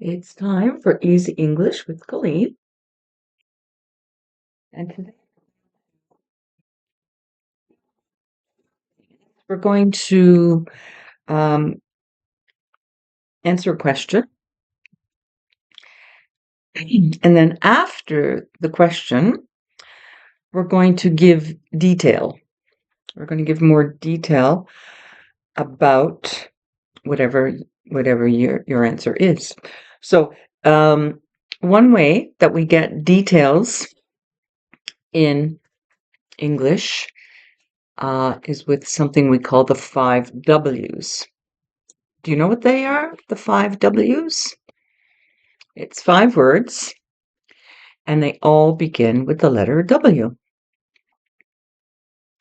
It's time for Easy English with Colleen. And today we're going to um, answer a question. And then after the question, we're going to give detail. We're going to give more detail about whatever your answer is. So one way that we get details in English is with something we call the 5 W's. Do you know what they are, the 5 W's? It's 5 words, and they all begin with the letter W.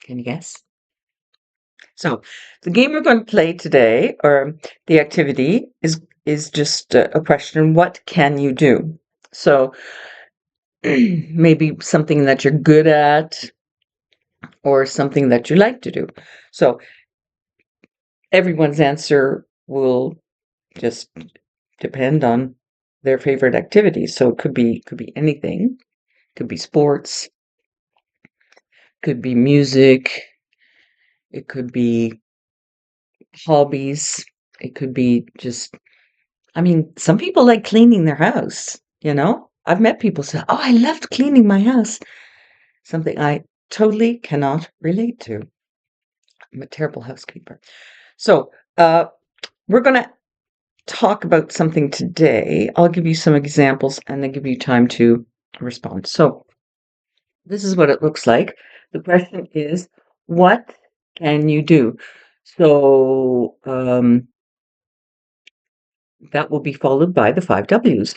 Can you guess? So, the game we're going to play today, or the activity, is just a question, what can you do? So, maybe something that you're good at, or something that you like to do. So, everyone's answer will just depend on their favorite activities. So it could be anything. Could be sports, could be music, it could be hobbies, it could be just, I mean, some people like cleaning their house, you know? I've met people say, "Oh, I loved cleaning my house." Something I totally cannot relate to. I'm a terrible housekeeper. So, we're gonna talk about something today. I'll give you some examples and then give you time to respond. So, this is what it looks like. The question is, what can you do? So that will be followed by the 5 W's.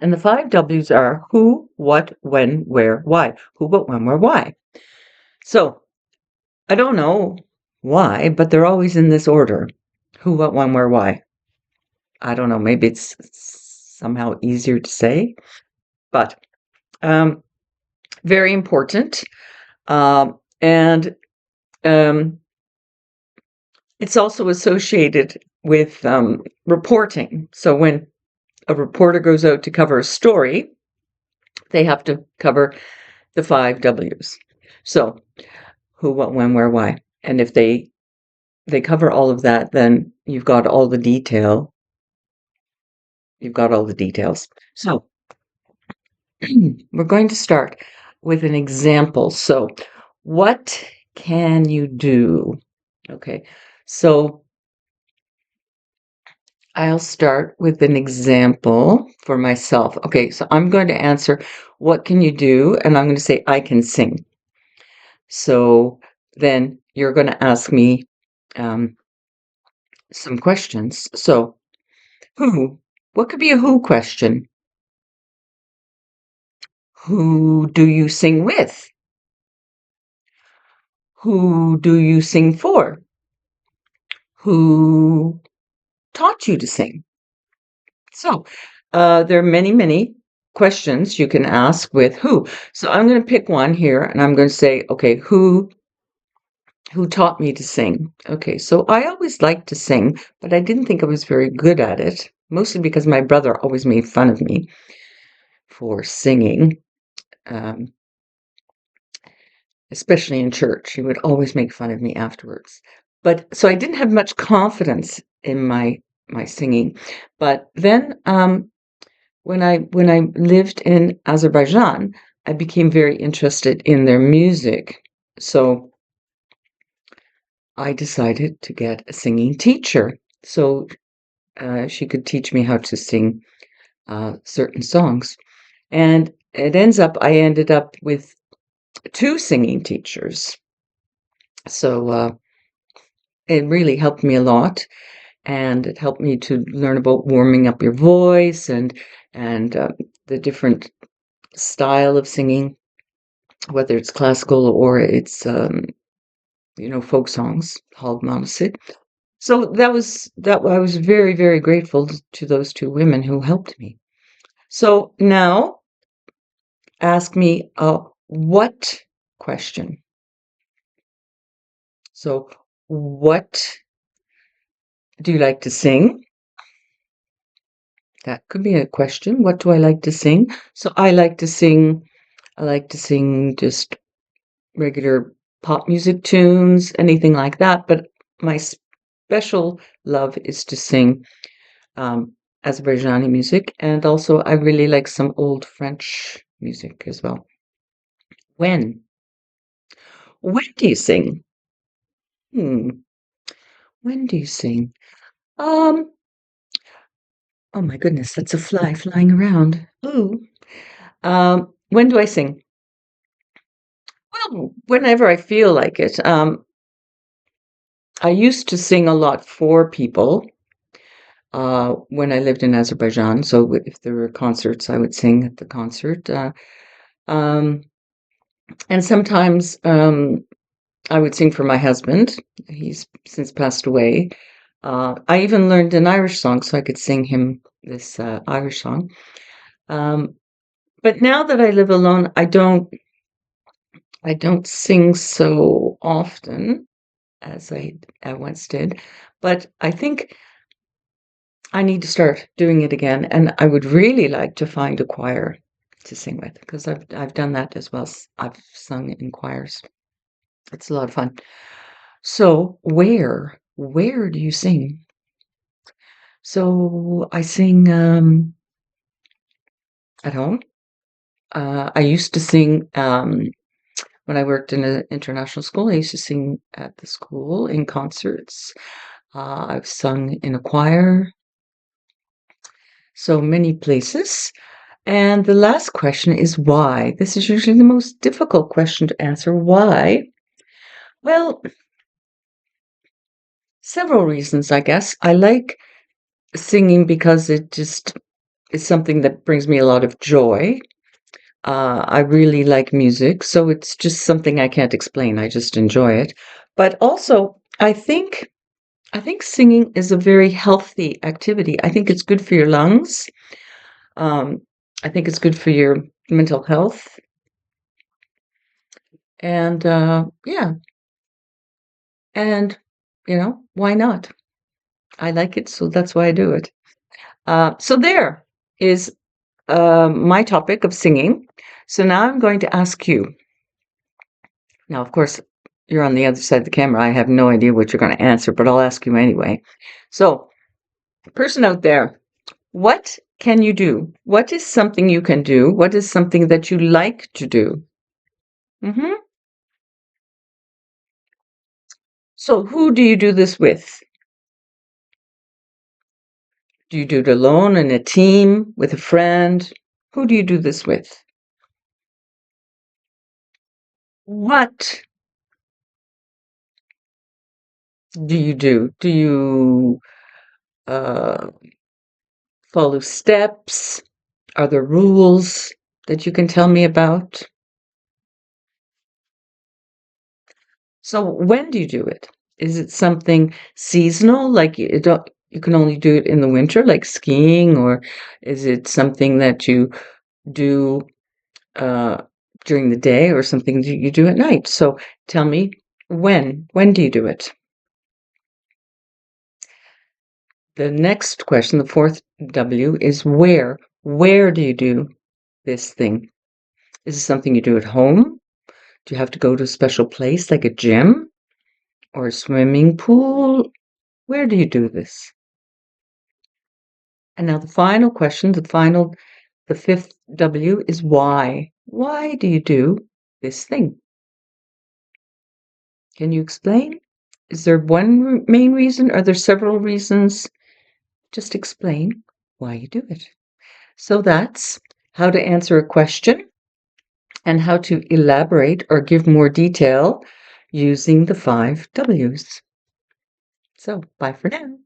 And the 5 W's are who, what, when, where, why. Who, what, when, where, why. So I don't know why, but they're always in this order. Who, what, when, where, why. I don't know. Maybe it's somehow easier to say, but very important. And it's also associated with reporting. So when a reporter goes out to cover a story, they have to cover the 5 W's. So who, what, when, where, why. And if they cover all of that, then you've got all the detail. You've got all the details. So we're going to start with an example. So what can you do? Okay, so I'll start with an example for myself. Okay, so I'm going to answer, what can you do? And I'm going to say, I can sing. So then you're going to ask me some questions. So who? What could be a who question? Who do you sing with? Who do you sing for? Who taught you to sing? So there are many, many questions you can ask with who. So I'm going to pick one here and I'm going to say, okay, who taught me to sing? Okay, so I always liked to sing, but I didn't think I was very good at it, mostly because my brother always made fun of me for singing, um, especially in church. He would always make fun of me afterwards. But so I didn't have much confidence in my singing. But then when I lived in Azerbaijan, I became very interested in their music. So I decided to get a singing teacher. So she could teach me how to sing certain songs. And I ended up with 2 singing teachers. So it really helped me a lot. And it helped me to learn about warming up your voice and the different style of singing, whether it's classical or it's folk songs, halvmanosit. So that I was very, very grateful to those 2 women who helped me. So now ask me a what question. So what do you like to sing? That could be a question. What do I like to sing? So I like to sing just regular pop music tunes, anything like that. But my special love is to sing um, Azerbaijani music, and also I really like some old French music as well. When? When do you sing? Hmm. When do you sing? Um, oh my goodness, that's a fly flying around. Ooh. When do I sing? Well, whenever I feel like it. I used to sing a lot for people when I lived in Azerbaijan. So if there were concerts, I would sing at the concert. Um, and sometimes I would sing for my husband. He's since passed away. I even learned an Irish song so I could sing him this Irish song. Um, but now that I live alone, I don't sing so often as I once did. But I think I need to start doing it again, and I would really like to find a choir to sing with because I've done that as well. I've sung in choirs. It's a lot of fun. So where do you sing? So I sing at home. I used to sing when I worked in an international school. I used to sing at the school in concerts. I've sung in a choir, so many places. And the last question is why? This is usually the most difficult question to answer. Why? Well, several reasons, I guess. I like singing because it just is something that brings me a lot of joy. I really like music, so it's just something I can't explain. I just enjoy it. But also, I think singing is a very healthy activity. I think it's good for your lungs. Um, I think it's good for your mental health. And yeah, and why not? I like it, so that's why I do it. So there is my topic of singing. So now I'm going to ask you. Now, of course, you're on the other side of the camera. I have no idea what you're going to answer, but I'll ask you anyway. So, person out there, what can you do? What is something you can do? What is something that you like to do? hmm So, who do you do this with? Do you do it alone, in a team, with a friend? Who do you do this with? What do you do? Do you uh, follow steps? Are there rules that you can tell me about? So when do you do it? Is it something seasonal, like you can only do it in the winter, like skiing, or is it something that you do uh, during the day, or something that you do at night? So tell me when. When do you do it? The next question, the fourth W, is where. Where do you do this thing? Is it something you do at home? Do you have to go to a special place like a gym or a swimming pool? Where do you do this? And now the final question, the fifth W is why. Why do you do this thing? Can you explain? Is there one main reason? Are there several reasons? Just explain why you do it. So that's how to answer a question and how to elaborate or give more detail using the 5 W's. So bye for now.